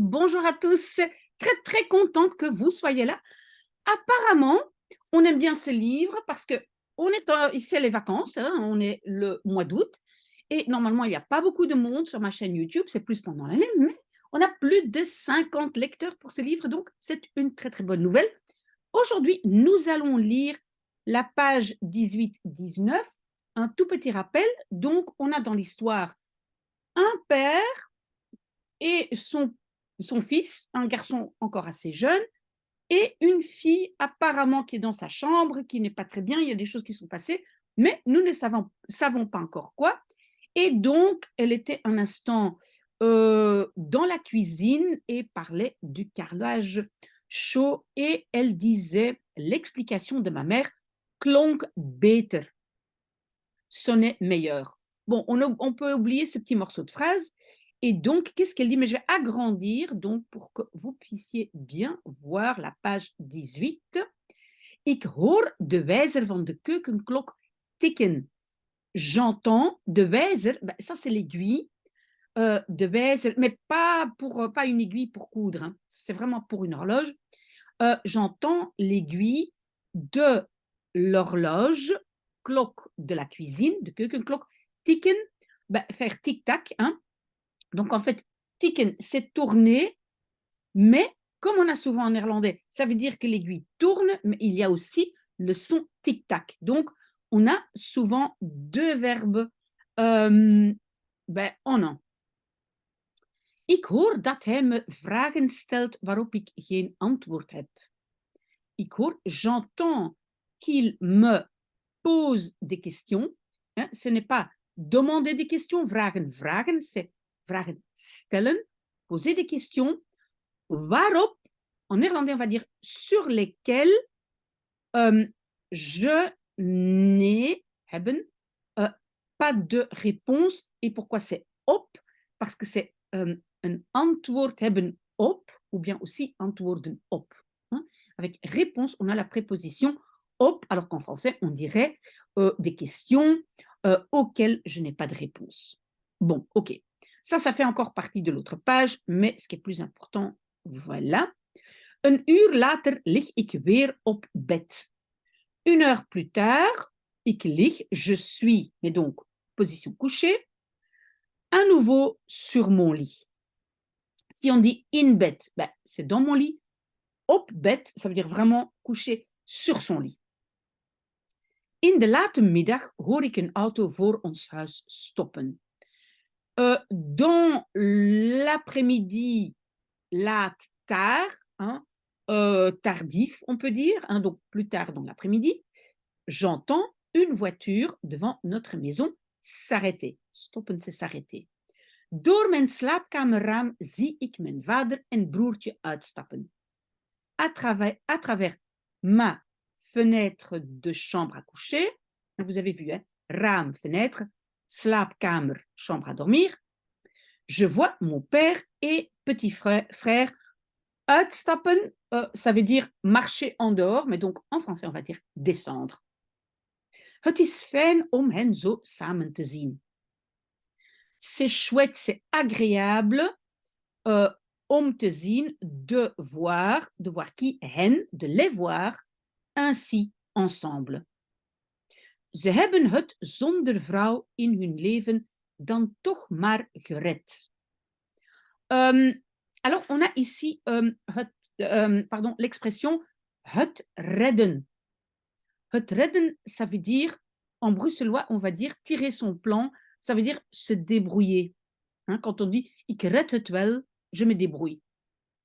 Bonjour à tous, très contente que vous soyez là. Apparemment, on aime bien ce livre parce que on est ici à les vacances, hein, on est le mois d'août et normalement il n'y a pas beaucoup de monde sur ma chaîne YouTube, c'est plus pendant l'année, mais on a plus de 50 lecteurs pour ce livre, donc c'est une très bonne nouvelle. Aujourd'hui, nous allons lire la page 18-19, un tout petit rappel. Donc, on a dans l'histoire un père et son fils, un garçon encore assez jeune, et une fille apparemment qui est dans sa chambre, qui n'est pas très bien, il y a des choses qui sont passées, mais nous ne savons pas encore quoi. Et donc, elle était un instant dans la cuisine et parlait du carrelage chaud et elle disait l'explication de ma mère, klonk beter, sonnait meilleur. Bon, on peut oublier ce petit morceau de phrase. Et donc, qu'est-ce qu'elle dit? Mais je vais agrandir donc pour que vous puissiez bien voir la page 18. Ik hoor de wijzer van de keukenklok tikken. J'entends de wijzer, ben, ça c'est l'aiguille, de wijzer, mais pas une aiguille pour coudre, hein. C'est vraiment pour une horloge. J'entends l'aiguille de l'horloge, klok de la cuisine, de keukenklok, tikken, ben, faire tic-tac, hein. Donc en fait, tikken, c'est tourner, mais comme on a souvent en néerlandais, ça veut dire que l'aiguille tourne, mais il y a aussi le son tic-tac. Donc, on a souvent deux verbes ben, en un. Ik hoor dat hij me vragen stelt waarop ik geen antwoord heb. Ik hoor, j'entends qu'il me pose des questions. Hein, ce n'est pas demander des questions, vragen, c'est vragen stellen, poser des questions. Waarop, en néerlandais, on va dire sur lesquels je n'ai hebben, pas de réponse. Et pourquoi c'est op? Parce que c'est un antwoord hebben op, ou bien aussi antwoorden op. Hein? Avec réponse, on a la préposition op, alors qu'en français, on dirait des questions auxquelles je n'ai pas de réponse. Bon, ok. Ça fait encore partie de l'autre page, mais ce qui est plus important, voilà. Een uur later lig ik weer op bed. Une heure plus tard, ik lig, je suis, mais donc position couchée, à nouveau sur mon lit. Si on dit in bed, ben, c'est dans mon lit. Op bed, ça veut dire vraiment couché sur son lit. In de late middag hoor ik een auto voor ons huis stoppen. Dans l'après-midi, laat, tard, hein, tardif, on peut dire, hein, donc plus tard dans l'après-midi, j'entends une voiture devant notre maison s'arrêter. Stoppen, c'est s'arrêter. Door mijn slaapkamerraam zie ik mijn vader en broertje uitstappen. À travers ma fenêtre de chambre à coucher, vous avez vu, hein, raam, fenêtre, slaapkamer, chambre à dormir, je vois mon père et petit frère uitstappen, ça veut dire marcher en dehors, mais donc en français on va dire descendre. Het is fijn om hen zo samen te zien. C'est chouette, c'est agréable om te zien, de voir qui, hen, de les voir, ainsi, ensemble. Ze hebben het zonder vrouw in hun leven dan toch maar gered. Alors, on a ici l'expression het redden. Het redden, ça veut dire, en bruxellois, on va dire tirer son plan, ça veut dire se débrouiller. Hein, quand on dit ik red het wel, je me débrouille.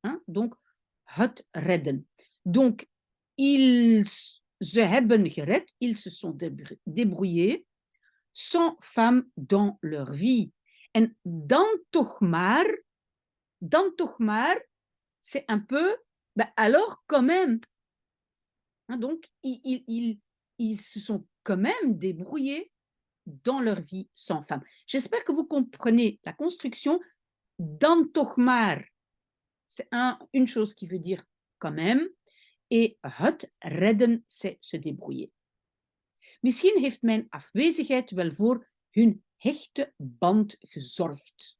Hein, donc, het redden. Donc, ze hebben gered, ils se sont débrouillés, sans femme dans leur vie. En dan toch maar, c'est un peu, ben alors quand même. Hein, donc, ils se sont quand même débrouillés dans leur vie sans femme. J'espère que vous comprenez la construction. Dan toch maar, c'est une chose qui veut dire quand même. Et het redden, c'est se débrouiller. Misschien heeft mijn afwezigheid wel voor hun hechte band gezorgd.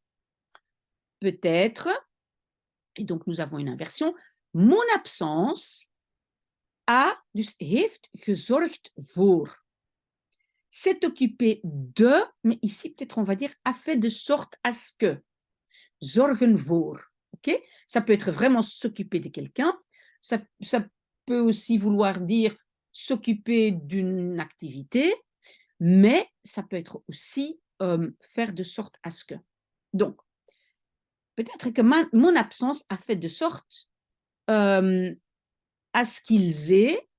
Peut-être Et donc, nous avons une inversion. Mon absence a, dus heeft gezorgd voor. S'est occupé de, mais ici, peut-être on va dire, a fait de sorte à ce que. Zorgen voor. Okay? Ça peut être vraiment s'occuper de quelqu'un. Ça peut aussi vouloir dire s'occuper d'une activité, mais ça peut être aussi faire de sorte à ce que. Donc, peut-être que mon absence a fait de sorte à ce qu'ils aient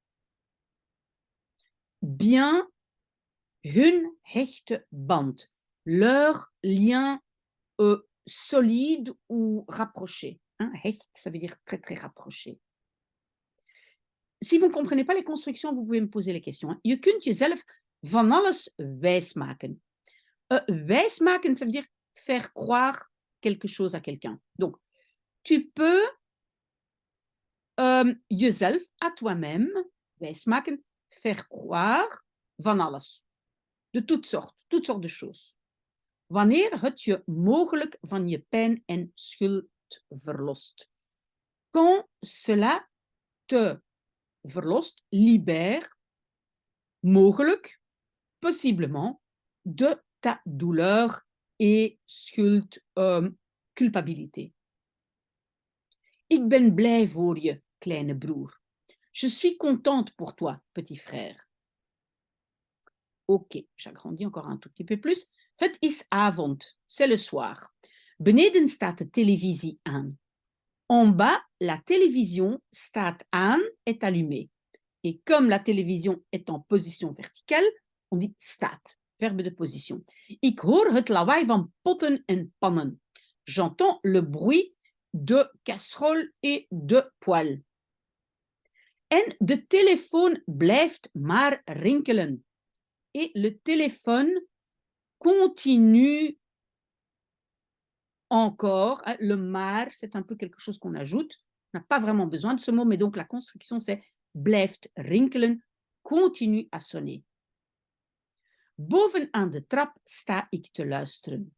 bien hun hechte band, leur lien solide ou rapproché. Hein? Hecht, ça veut dire très, très rapproché. Si vous ne comprenez pas les constructions, vous pouvez me poser les questions. Hein? Je kunt jezelf van alles wijsmaken. Wijsmaken, ça veut dire faire croire quelque chose à quelqu'un. Donc, tu peux jezelf à toi-même wijsmaken, faire croire van alles. De toutes sortes de choses. Wanneer het je mogelijk van je pijn en schuld verlost. Quand cela te verlost, libère, mogelijk, possiblement, de ta douleur et schuld, culpabilité. Ik ben blij voor je, kleine broer. Je suis contente pour toi, petit frère. Ok, j'agrandis encore un tout petit peu plus. Het is avond, c'est le soir. Beneden staat de televisie aan. En bas, la télévision staat aan, est allumée. Et comme la télévision est en position verticale, on dit staat, verbe de position. Ik hoor het lawaai van potten en pannen. J'entends le bruit de casseroles et de poêles. En de telefoon blijft maar rinkelen. Et le téléphone continue encore. Le maar, c'est un peu quelque chose qu'on ajoute. On n'a pas vraiment besoin de ce mot, mais donc la construction, c'est blijft rinkelen, continue à sonner. Boven aan de trap sta ik te luisteren.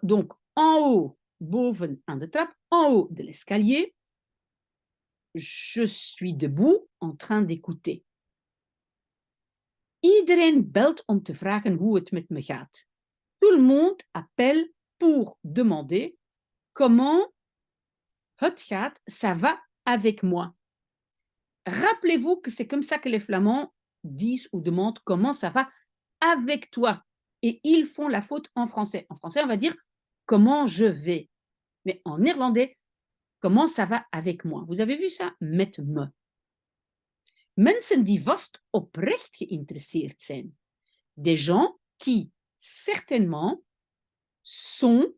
Donc, en haut, boven aan de trap, en haut de l'escalier, je suis debout en train d'écouter. Iedereen belt om te vragen hoe het met me gaat. Tout le monde appelle pour demander comment het gaat, ça va avec moi. Rappelez-vous que c'est comme ça que les Flamands disent ou demandent comment ça va avec toi. Et ils font la faute en français. En français, on va dire comment je vais. Mais en néerlandais, comment ça va avec moi. Vous avez vu ça? Met me. Mensen die vast oprecht geïnteresseerd zijn. Des gens qui, certainement, sont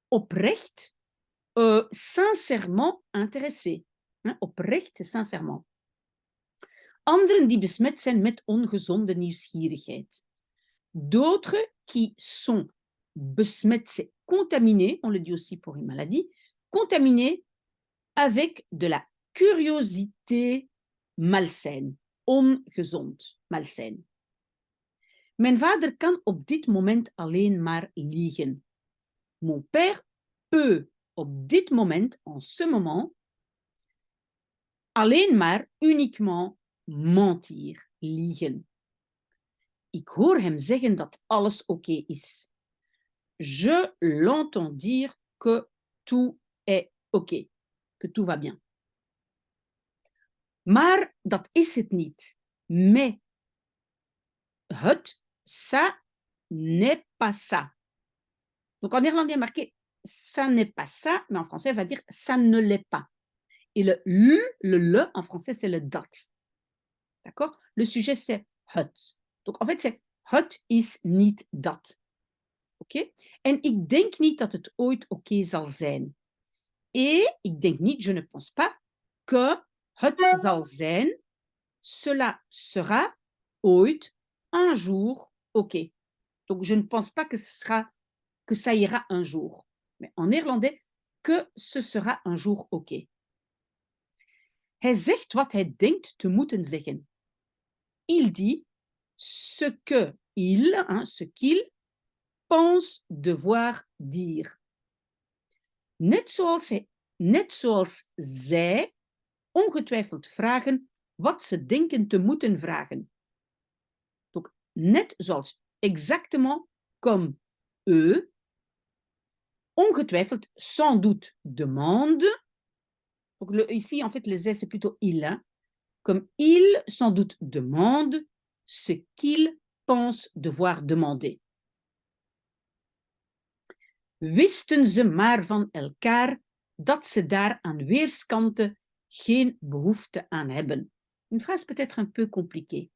oprecht, sincèrement intéressés. Hein? Oprecht, sincèrement. Anderen die besmet zijn met ongezonde nieuwsgierigheid. D'autres qui sont besmet, c'est contaminé, on le dit aussi pour une maladie, contaminé avec de la curiosité malsaine, ongezond, malsaine. Mijn vader kan op dit moment alleen maar liegen. Mon père peut op dit moment, en ce moment, alleen maar, uniquement, mentir, liegen. Ik hoor hem zeggen dat alles oké is. Je l'entends dire que tout est oké, que tout va bien. Maar dat is het niet. Mais het, ça n'est pas ça. Donc en néerlandais, il y a marqué ça n'est pas ça, mais en français, on va dire ça ne l'est pas. Et le en français, c'est le dat. D'accord? Le sujet, c'est het. Donc en fait, c'est het is niet dat. Oké? En ik denk niet dat het ooit oké zal zijn. Et ik denk niet, je ne pense pas, que het zal zijn, cela sera ooit, un jour, oké. Donc je ne pense pas que ça ira un jour. Mais en néerlandais, que ce sera un jour oké. Hij zegt wat hij denkt te moeten zeggen. Il dit ce que il, hein, ce qu'il pense devoir dire. Net zoals hij net zoals zij ongetwijfeld vragen wat ze denken te moeten vragen. Donc, net zoals, exactement comme eux, ongetwijfeld, sans doute, demande. Donc, ici, en fait, le Z, c'est plutôt il. Hein? Comme il, sans doute, demande ce qu'il pense devoir demander. Wisten ze maar van elkaar dat ze daar aan weerskanten geen behoefte aan hebben. Une phrase peut-être un peu compliquée.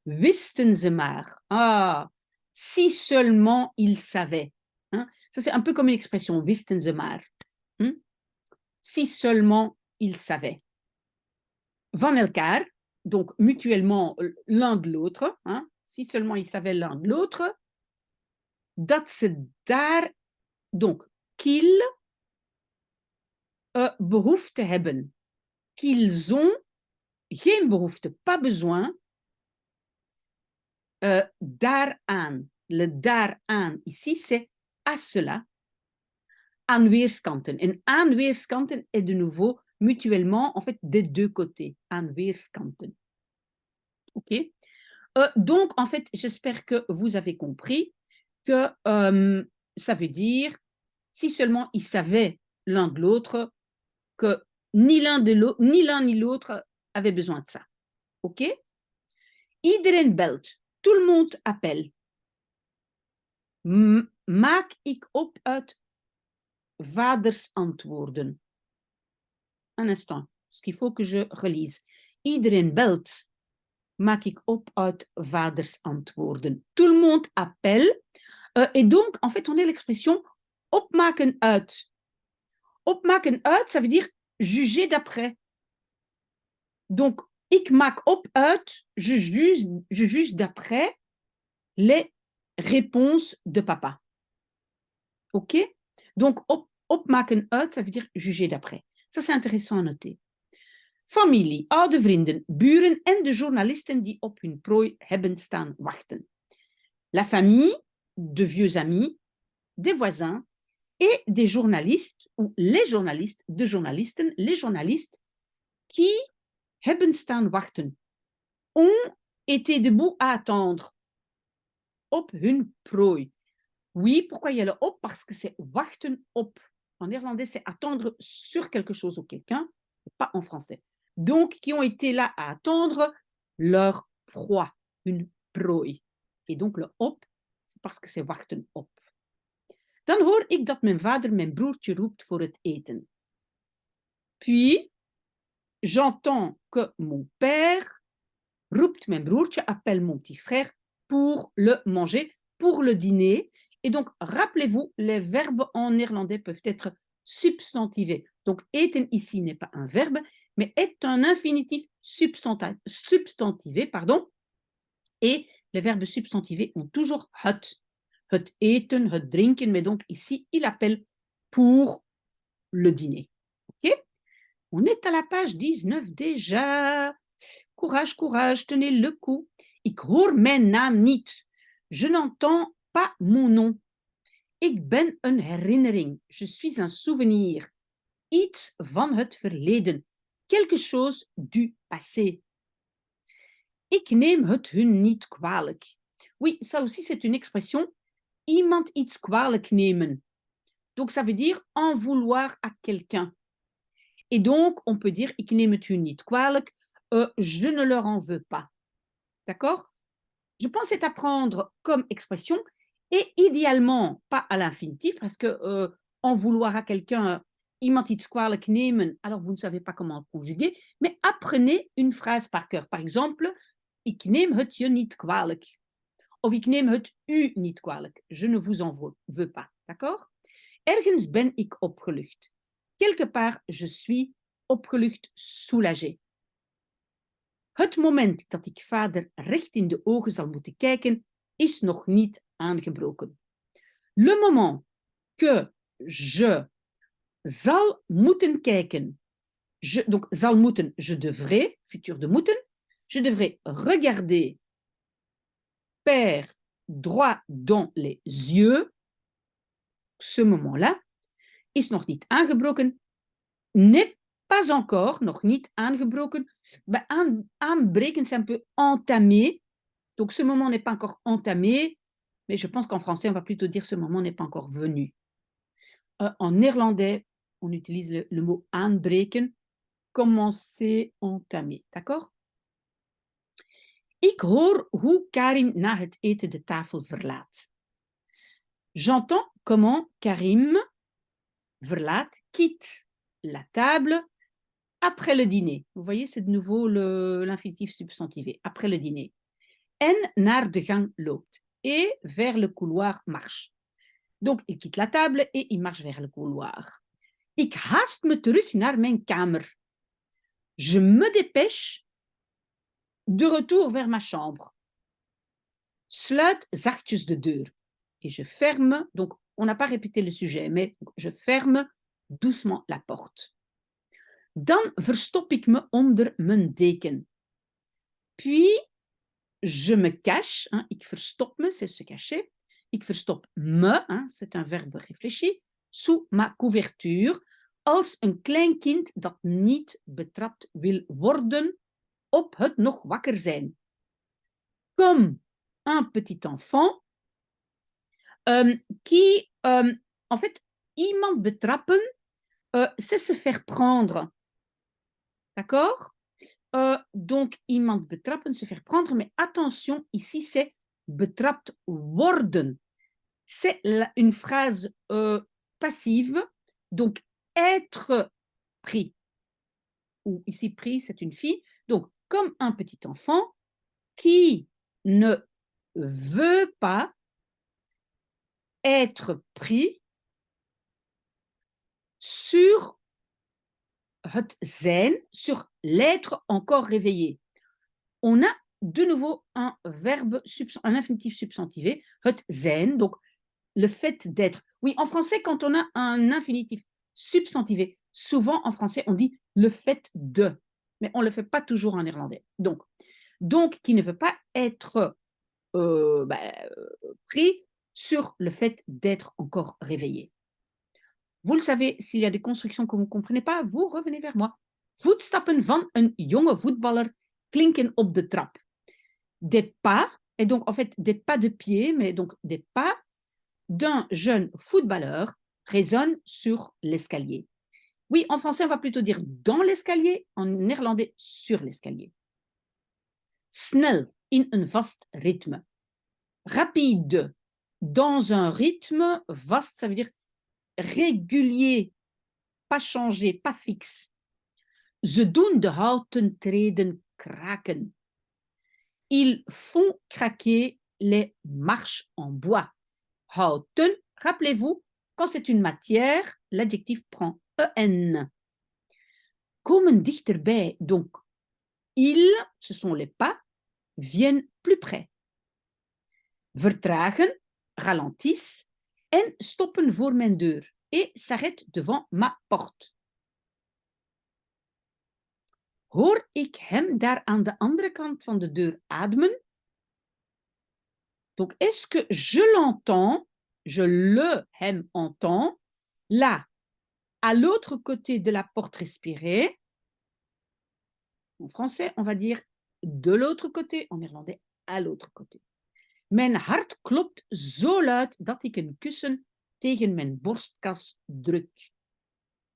Wisten ze maar. Ah, si seulement ils savaient. Hein? Ça, c'est un peu comme une expression, wisten ze maar. Si seulement ils savaient. Van elkaar, donc mutuellement l'un de l'autre. Hein? Si seulement ils savaient l'un de l'autre. Dat ze daar, donc, qu'ils behoefte hebben. Qu'ils ont geen behoefte, pas besoin, daaraan. Le daaraan ici, c'est à cela. Aan weerskanten. En aan weerskanten est de nouveau mutuellement, en fait, des deux côtés. Aan weerskanten. OK? Donc, en fait, j'espère que vous avez compris que ça veut dire, si seulement ils savaient l'un de l'autre, que ni l'un ni l'autre avait besoin de ça. OK? Iedereen belt. Tout le monde appelle. Maak ik op uit vaders antwoorden. Un instant, parce qu'il faut que je relise. Iedereen belt. Maak ik op uit vaders antwoorden. Tout le monde appelle. Et donc, en fait, on a l'expression opmaken uit. Opmaken uit, ça veut dire juger d'après. Donc, ik maak op uit, je juge d'après les réponses de papa. OK? Donc, opmaken uit, ça veut dire juger d'après. Ça, c'est intéressant à noter. Familie, oude vrienden, buren en de journalisten die op hun prooi hebben staan wachten. La famille, de vieux amis, des voisins et des journalistes, ou les journalistes, de journalisten, les journalistes qui hebben staan wachten, ont été debout à attendre op hun prooi. Oui, pourquoi il y a le op? Parce que c'est wachten op. En néerlandais, c'est attendre sur quelque chose ou quelqu'un, pas en français. Donc, qui ont été là à attendre leur proie, une prooi. Et donc, le op, c'est parce que c'est wachten op. Dan hoor ik dat mijn vader mijn broertje roept voor het eten. Puis, j'entends que mon père roept mijn broertje, appelle mon petit frère pour le manger, pour le dîner. Et donc, rappelez-vous, les verbes en néerlandais peuvent être substantivés. Donc, eten ici n'est pas un verbe, mais est un infinitif substantivé, pardon. Et les verbes substantivés ont toujours het. Het eten, het drinken, mais donc ici, il appelle pour le dîner. OK? On est à la page 19 déjà. Courage, courage, tenez le coup. Ik hoor mijn naam niet. Je n'entends pas mon nom. Ik ben een herinnering. Je suis un souvenir. Iets van het verleden. Quelque chose du passé. Ik neem het hun niet kwalijk. Oui, ça aussi c'est une expression. Iemand iets kwalijk nemen. Donc ça veut dire en vouloir à quelqu'un. Et donc on peut dire ik neem het hun niet kwalijk. Je ne leur en veux pas. D'accord? Je pense c'est à prendre comme expression et idéalement pas à l'infinitif parce que en vouloir à quelqu'un, iemand iets kwalijk nemen, alors vous ne savez pas comment conjuguer, mais apprenez une phrase par cœur. Par exemple, ik neem het je niet kwalijk. Of ik neem het u niet kwalijk. Je ne vous en veux pas. D'accord? Ergens ben ik opgelucht. Quelque part, je suis opgelucht, soulagé. Het moment dat ik vader recht in de ogen zal moeten kijken, is nog niet aangebroken. Le moment que je zal moeten kijken, donc zal moeten, je devrais, futur de moeten, je devrais regarder père droit dans les yeux, ce moment-là, is nog niet aangebroken, n'est pas encore, nog niet aangebroken. Aanbreken, c'est un peu entamé. Donc, ce moment n'est pas encore entamé, mais je pense qu'en français, on va plutôt dire ce moment n'est pas encore venu. En néerlandais, on utilise le mot aanbreken, commencer, entamer. D'accord? Ik hoor hoe Karim na het eten de tafel verlaat. J'entends comment Karim verlaat, quitte la table après le dîner. Vous voyez, c'est de nouveau l'infinitif substantivé, après le dîner. En naar de gang loopt. Et vers le couloir marche. Donc, il quitte la table et il marche vers le couloir. Ik haast me terug naar mijn kamer. Je me dépêche de retour vers ma chambre. Sluit zachtjes de deur. Et je ferme, donc on n'a pas répété le sujet, mais je ferme doucement la porte. Dan verstop ik me onder mijn deken. Puis, je me cache, hein, ik verstop me, c'est se cacher. Ik verstop me, hein, c'est un verbe réfléchi, sous ma couverture, als een klein kind dat niet betrapt wil worden op het nog wakker zijn. Comme un petit enfant qui, en fait, iemand betrappen, c'est se faire prendre. D'accord? Donc, iemand betrappen, se faire prendre, mais attention, ici, c'est betrapt worden. C'est une phrase passive, donc être pris. Ou ici, pris, c'est une fille. Donc, comme un petit enfant qui ne veut pas être pris sur het zijn, sur l'être encore réveillé. On a de nouveau un verbe, un infinitif substantivé, het zijn, donc le fait d'être. Oui, en français, quand on a un infinitif substantivé, souvent en français, on dit le fait de, mais on ne le fait pas toujours en néerlandais. Donc qui ne veut pas être pris sur le fait d'être encore réveillé. Vous le savez, s'il y a des constructions que vous ne comprenez pas, vous revenez vers moi. Voetstappen van een jonge voetballer klinken op de trap. Des pas, et donc en fait des pas de pied, mais donc des pas d'un jeune footballeur résonnent sur l'escalier. Oui, en français, on va plutôt dire dans l'escalier, en néerlandais, sur l'escalier. Snel, in een vast rythme. Rapide, dans un rythme, vaste, ça veut dire régulier, pas changé, pas fixe. Ze doen de houten treden kraken. Ils font craquer les marches en bois. Houten, rappelez-vous, quand c'est une matière, l'adjectif prend en. Komen dichterbij, donc ils, ce sont les pas, viennent plus près. Vertragen, ralentissent en stoppen voor mijn deur et s'arrêtent devant ma porte. Hoor ik hem daar aan de andere kant van de deur ademen? Donc, est-ce que je l'entends, je le hem entends, là, à l'autre côté de la porte respirer? En français, on va dire de l'autre côté, en néerlandais, à l'autre côté. Mijn hart klopt zo luid dat ik een kussen tegen mijn borstkas druk.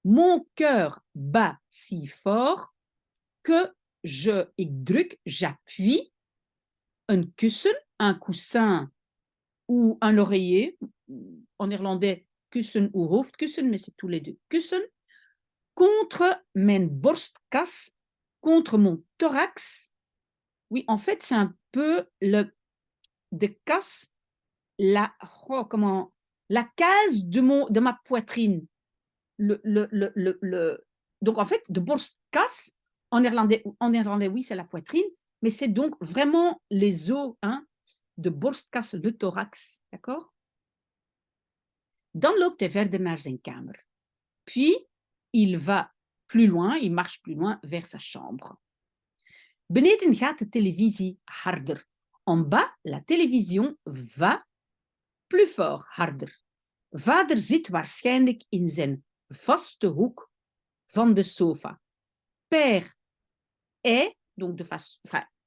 Mon cœur bat si fort que ik druk, j'appuie un kussen, un coussin ou un oreiller, en néerlandais kussen ou hoofdkussen, mais c'est tous les deux, kussen, contre mijn borstkas, contre mon thorax. Oui, en fait, c'est un peu de casse, la case de ma poitrine. Donc, en fait, de borstkas, en néerlandais, oui, c'est la poitrine, mais c'est donc vraiment les os, hein, de borstkas, le thorax, d'accord? Dan loopt hij verder naar zijn kamer. Puis, il va plus loin, il marche plus loin vers sa chambre. Beneden gaat de televisie harder. En bas, la télévision va plus fort, harder. Vader zit waarschijnlijk in zijn vaste hoek van de sofa. Père est, donc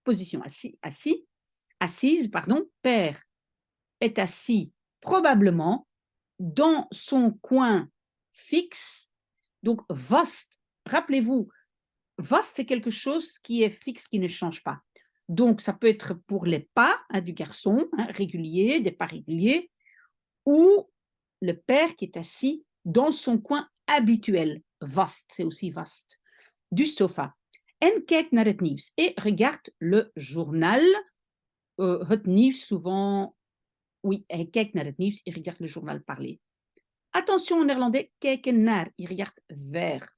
position assise, pardon. Père est assis probablement dans son coin fixe. Donc, vast, rappelez-vous, vast, c'est quelque chose qui est fixe, qui ne change pas. Donc, ça peut être pour les pas du garçon, réguliers, des pas réguliers, ou le père qui est assis dans son coin habituel. Vast, c'est aussi vaste. Du sofa. En kijkt naar het nieuws. Et regarde le journal. Het nieuws, souvent, oui, hij kijkt naar het nieuws, il regarde le journal parler. Attention en néerlandais, kijken naar, il regarde vers.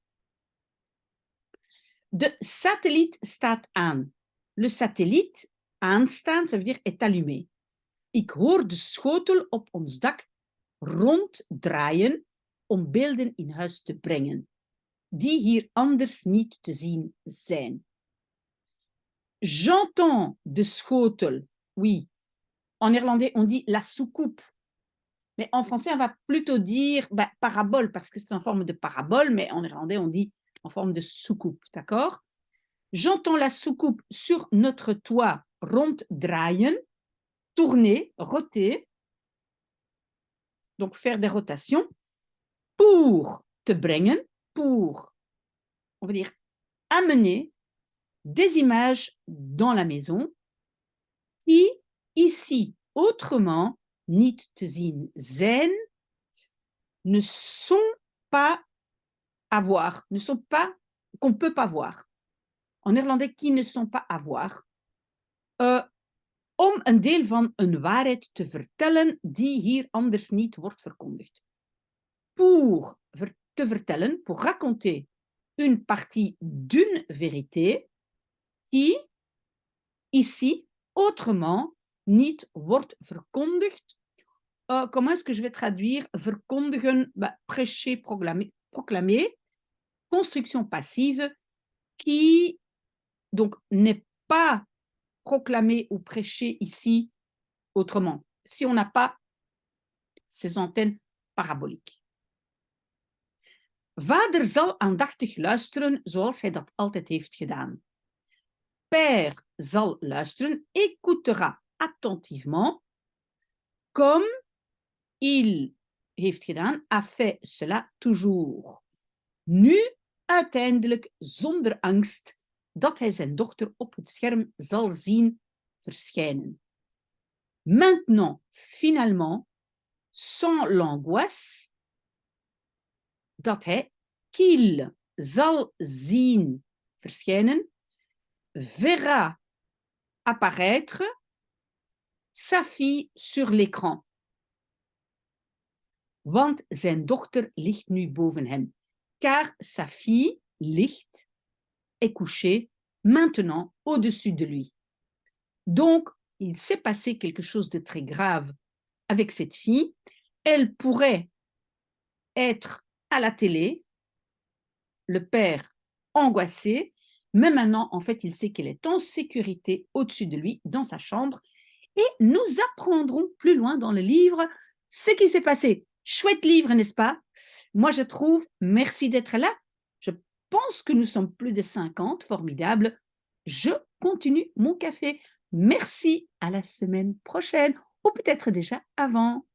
De satelliet staat aan. Le satellite, aanstaan, ça veut dire est allumé. Ik hoor de schotel op ons dak ronddraaien om beelden in huis te brengen, die hier anders niet te zien zijn. J'entends de schotel, oui. En néerlandais, on dit la soucoupe. Mais en français, on va plutôt dire parabole, parce que c'est en forme de parabole, mais en néerlandais, on dit en forme de soucoupe, d'accord? J'entends la soucoupe sur notre toit ronddraaien, tourner, roter, donc faire des rotations, pour te brengen, pour, on va dire, amener des images dans la maison qui, ici, autrement, niet te zien zijn, ne sont pas à voir, ne sont pas, qu'on ne peut pas voir. En néerlandais, qui ne sont pas à voir. Om een deel van een waarheid te vertellen die hier anders niet wordt verkondigd. Pour te vertellen, pour raconter une partie d'une vérité qui, ici, autrement, niet wordt verkondigd. Comment est-ce que je vais traduire verkondigen, prêcher, proclamer, construction passive qui donc n'est pas proclamée ou prêchée ici autrement, si on n'a pas ces antennes paraboliques. Vader zal aandachtig luisteren zoals hij dat altijd heeft gedaan. Père zal luisteren, écoutera attentivement, comme il heeft gedaan, a fait cela toujours. Nu uiteindelijk zonder angst dat hij zijn dochter op het scherm zal zien verschijnen. Maintenant, finalement, sans l'angoisse, dat hij qu'il zal zien verschijnen, verra apparaître sa fille sur l'écran. Want zijn dochter ligt nu boven hem. Car sa fille ligt, est couchée, maintenant au-dessus de lui. Donc, il s'est passé quelque chose de très grave avec cette fille. Elle pourrait être à la télé, le père angoissé, mais maintenant, en fait, il sait qu'elle est en sécurité au-dessus de lui, dans sa chambre, et nous apprendrons plus loin dans le livre ce qui s'est passé. Chouette livre, n'est-ce pas? Moi, je trouve, merci d'être là. Je pense que nous sommes plus de 50, formidable. Je continue mon café. Merci, à la semaine prochaine, ou peut-être déjà avant.